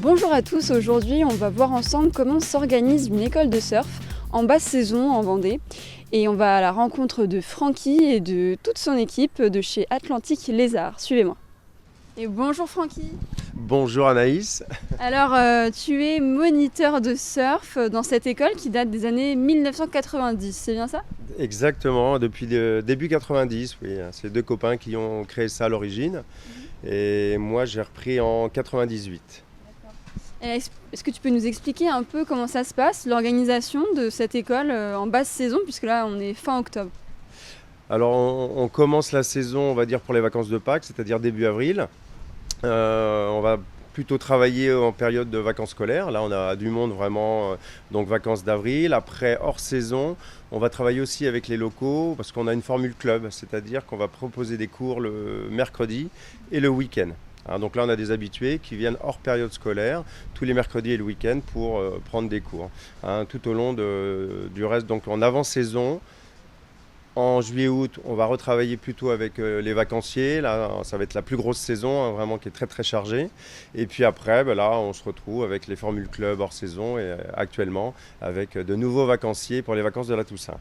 Bonjour à tous, aujourd'hui on va voir ensemble comment s'organise une école de surf en basse saison en Vendée. Et on va à la rencontre de Francky et de toute son équipe de chez Atlantique Lézard. Suivez-moi. Et bonjour Francky. Bonjour Anaïs. Alors tu es moniteur de surf dans cette école qui date des années 1990, c'est bien ça ? Exactement, depuis le début 90, oui. C'est deux copains qui ont créé ça à l'origine. Et moi j'ai repris en 98. Est-ce que tu peux nous expliquer un peu comment ça se passe, l'organisation de cette école en basse saison, puisque là on est fin octobre? Alors on commence la saison, on va dire pour les vacances de Pâques, c'est-à-dire début avril. On va plutôt travailler en période de vacances scolaires. Là on a du monde vraiment, donc vacances d'avril. Après hors saison, on va travailler aussi avec les locaux parce qu'on a une formule club, c'est-à-dire qu'on va proposer des cours le mercredi et le week-end. Donc là, on a des habitués qui viennent hors période scolaire, tous les mercredis et le week-end pour prendre des cours. Tout au long du reste, donc en avant-saison, en juillet-août, on va retravailler plutôt avec les vacanciers. Là, ça va être la plus grosse saison, vraiment qui est très très chargée. Et puis après, là, on se retrouve avec les formules club hors saison et actuellement avec de nouveaux vacanciers pour les vacances de la Toussaint.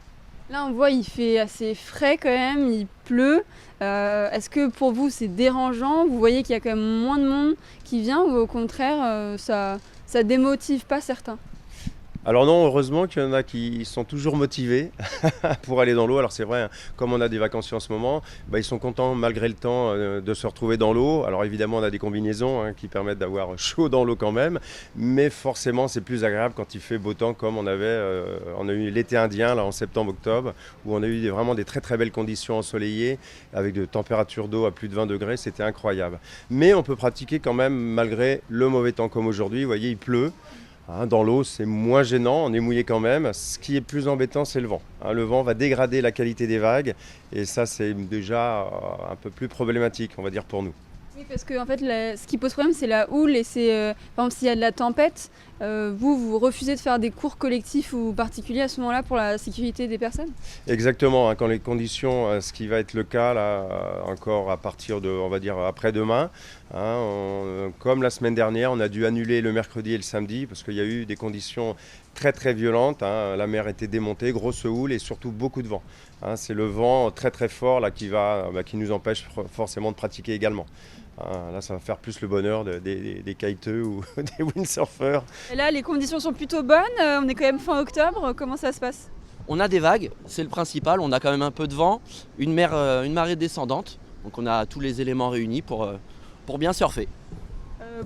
Là on voit il fait assez frais quand même, il pleut. Est-ce que pour vous c'est dérangeant? Vous voyez qu'il y a quand même moins de monde qui vient ou au contraire ça démotive pas certains? Alors non, heureusement qu'il y en a qui sont toujours motivés pour aller dans l'eau. Alors c'est vrai, comme on a des vacanciers en ce moment, ils sont contents malgré le temps de se retrouver dans l'eau. Alors évidemment, on a des combinaisons qui permettent d'avoir chaud dans l'eau quand même. Mais forcément, c'est plus agréable quand il fait beau temps comme on a eu l'été indien là, en septembre-octobre, où on a eu vraiment des très très belles conditions ensoleillées avec de températures d'eau à plus de 20 degrés. C'était incroyable. Mais on peut pratiquer quand même malgré le mauvais temps comme aujourd'hui. Vous voyez, il pleut. Dans l'eau, c'est moins gênant, on est mouillé quand même. Ce qui est plus embêtant, c'est le vent. Le vent va dégrader la qualité des vagues et ça, c'est déjà un peu plus problématique, on va dire, pour nous. Oui, parce que en fait, ce qui pose problème, c'est la houle et c'est, par exemple, s'il y a de la tempête, vous refusez de faire des cours collectifs ou particuliers à ce moment-là pour la sécurité des personnes? Exactement, quand les conditions, ce qui va être le cas là, encore à partir de, on va dire, après-demain, comme la semaine dernière, on a dû annuler le mercredi et le samedi parce qu'il y a eu des conditions très très violentes. La mer était démontée, grosse houle et surtout beaucoup de vent. C'est le vent très très fort là, qui nous empêche forcément de pratiquer également. Là, ça va faire plus le bonheur des kiteux ou des windsurfers. Et là, les conditions sont plutôt bonnes, on est quand même fin octobre, comment ça se passe? On a des vagues, c'est le principal, on a quand même un peu de vent, une marée descendante, donc on a tous les éléments réunis pour bien surfer.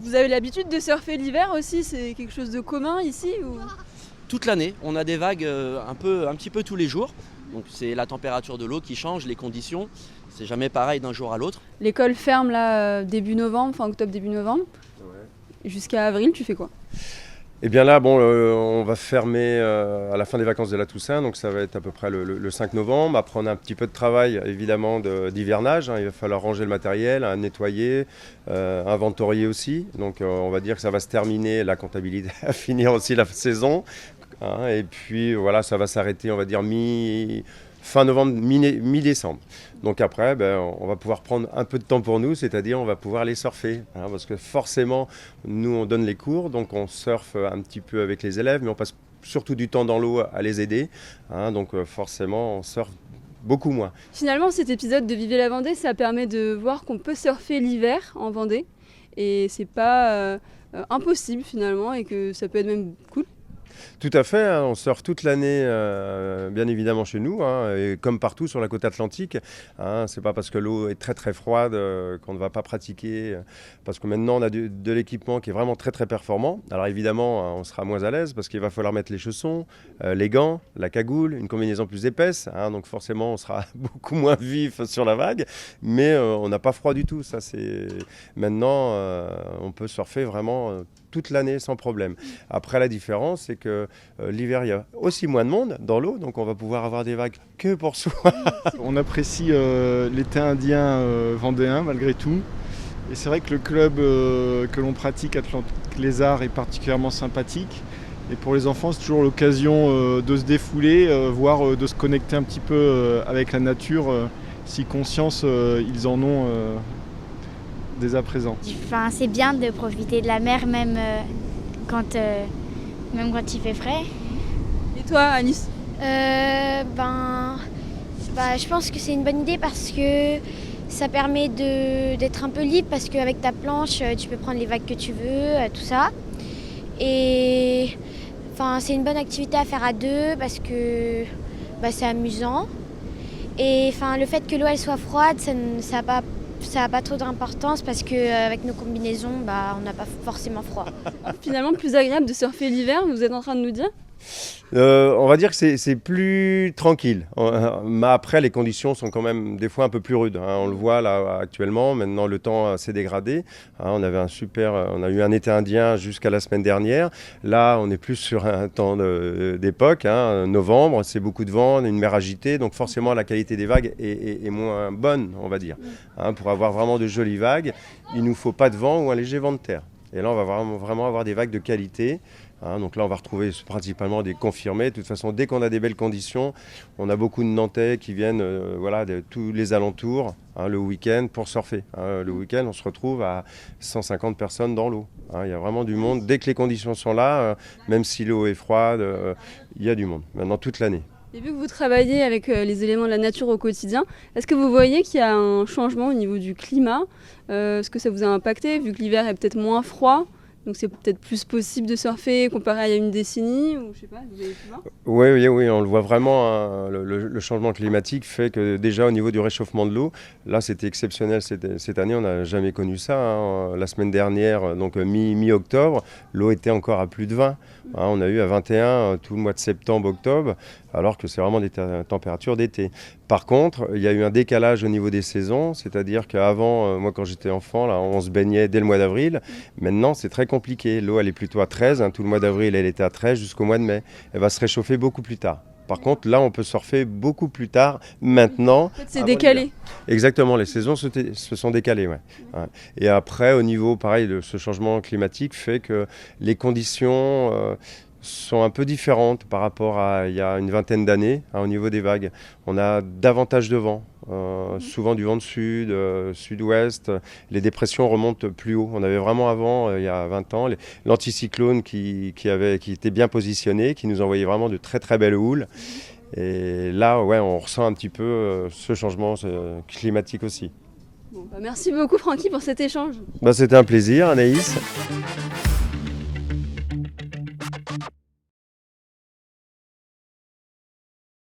Vous avez l'habitude de surfer l'hiver aussi, c'est quelque chose de commun ici ou... Toute l'année, on a des vagues un petit peu tous les jours, donc c'est la température de l'eau qui change, les conditions, c'est jamais pareil d'un jour à l'autre. L'école ferme là début novembre, fin octobre, début novembre. Ouais. Jusqu'à avril, tu fais quoi? Eh bien là, on va fermer à la fin des vacances de la Toussaint, donc ça va être à peu près le 5 novembre. Après, on a un petit peu de travail, évidemment, d'hivernage. Il va falloir ranger le matériel, nettoyer, inventorier aussi. Donc on va dire que ça va se terminer, la comptabilité, à finir aussi la saison. Et puis voilà, ça va s'arrêter, on va dire, fin novembre, mi-décembre. Donc après, on va pouvoir prendre un peu de temps pour nous, c'est-à-dire on va pouvoir aller surfer. Parce que forcément, nous, on donne les cours, donc on surfe un petit peu avec les élèves, mais on passe surtout du temps dans l'eau à les aider. Donc forcément, on surfe beaucoup moins. Finalement, cet épisode de Vivez la Vendée, ça permet de voir qu'on peut surfer l'hiver en Vendée. Et c'est pas impossible finalement, et que ça peut être même cool. Tout à fait, on surfe toute l'année, bien évidemment chez nous, et comme partout sur la côte atlantique. C'est pas parce que l'eau est très très froide qu'on ne va pas pratiquer, parce que maintenant on a de l'équipement qui est vraiment très très performant. Alors évidemment, on sera moins à l'aise parce qu'il va falloir mettre les chaussons, les gants, la cagoule, une combinaison plus épaisse, donc forcément on sera beaucoup moins vif sur la vague, mais on n'a pas froid du tout. Ça, maintenant, on peut surfer vraiment toute l'année sans problème. Après, la différence, c'est que l'hiver, il y a aussi moins de monde dans l'eau, donc on va pouvoir avoir des vagues que pour soi. On apprécie l'été indien vendéen malgré tout. Et c'est vrai que le club que l'on pratique, Atlantique Lézard, est particulièrement sympathique. Et pour les enfants, c'est toujours l'occasion de se défouler, voire de se connecter un petit peu avec la nature, si conscience ils en ont dès à présent. Enfin, c'est bien de profiter de la mer même quand il fait frais. Et toi, Alice? Je pense que c'est une bonne idée parce que ça permet d'être un peu libre parce qu'avec ta planche, tu peux prendre les vagues que tu veux, tout ça. Et c'est une bonne activité à faire à deux parce que c'est amusant. Et le fait que l'eau elle soit froide, ça n'a pas trop d'importance parce qu'avec nos combinaisons, on n'a pas forcément froid. Finalement, plus agréable de surfer l'hiver, vous êtes en train de nous dire? On va dire que c'est plus tranquille. Mais après, les conditions sont quand même des fois un peu plus rudes. On le voit là actuellement. Maintenant, le temps s'est dégradé. On a eu un été indien jusqu'à la semaine dernière. Là, on est plus sur un temps d'époque. Novembre, c'est beaucoup de vent, une mer agitée. Donc forcément, la qualité des vagues est moins bonne, on va dire. Pour avoir vraiment de jolies vagues, il ne nous faut pas de vent ou un léger vent de terre. Et là, on va vraiment avoir des vagues de qualité. Donc là, on va retrouver principalement des confirmés. De toute façon, dès qu'on a des belles conditions, on a beaucoup de Nantais qui viennent de tous les alentours le week-end pour surfer. Le week-end, on se retrouve à 150 personnes dans l'eau. Il y a vraiment du monde. Dès que les conditions sont là, même si l'eau est froide, il y a du monde, maintenant toute l'année. Et vu que vous travaillez avec les éléments de la nature au quotidien, est-ce que vous voyez qu'il y a un changement au niveau du climat? Est-ce que ça vous a impacté, vu que l'hiver est peut-être moins froid? Donc c'est peut-être plus possible de surfer comparé à il y a une décennie, ou je sais pas, vous avez pu voir? Oui, on le voit vraiment. Le changement climatique fait que déjà au niveau du réchauffement de l'eau, là c'était exceptionnel cette année, on n'a jamais connu ça. La semaine dernière, donc mi-octobre, l'eau était encore à plus de 20. On a eu à 21 tout le mois de septembre-octobre, alors que c'est vraiment des températures d'été. Par contre, il y a eu un décalage au niveau des saisons, c'est-à-dire qu'avant, moi quand j'étais enfant, là, on se baignait dès le mois d'avril. Maintenant, c'est très compliqué. L'eau, elle est plutôt à 13. Tout le mois d'avril, elle était à 13 jusqu'au mois de mai. Elle va se réchauffer beaucoup plus tard. Par contre, là, on peut surfer beaucoup plus tard, maintenant. En fait, c'est décalé. Exactement, les saisons se sont décalées. Ouais. Et après, au niveau, pareil, de ce changement climatique fait que les conditions sont un peu différentes par rapport à il y a une vingtaine d'années au niveau des vagues. On a davantage de vent, souvent du vent de sud, sud-ouest. Les dépressions remontent plus haut. On avait vraiment avant, il y a 20 ans, l'anticyclone qui était bien positionné, qui nous envoyait vraiment de très très belles houles. Et là, on ressent un petit peu ce changement climatique aussi. Bon, merci beaucoup Francky pour cet échange. C'était un plaisir, Anaïs.